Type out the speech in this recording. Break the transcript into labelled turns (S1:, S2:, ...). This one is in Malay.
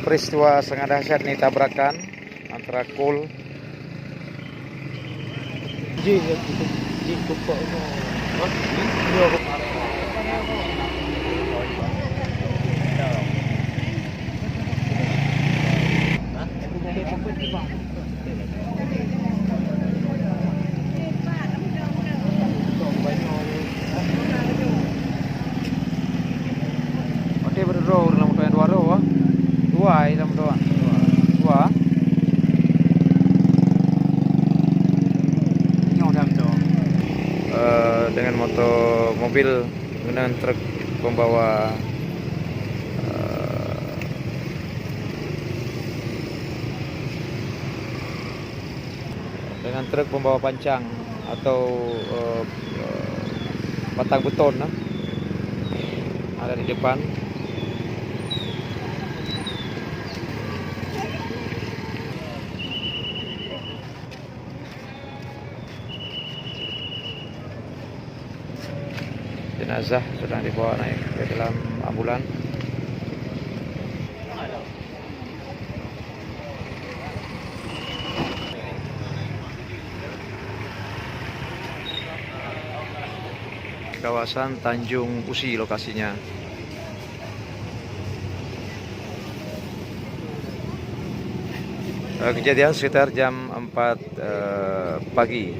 S1: Peristiwa sangat dahsyat nih, tabrakan antara Kul dengan mobil dengan truk pembawa pancang atau batang beton ada di depan. Jenazah sedang dibawa naik ke dalam ambulan. Kawasan Tanjung Usi lokasinya. Kejadian sekitar jam 4 pagi.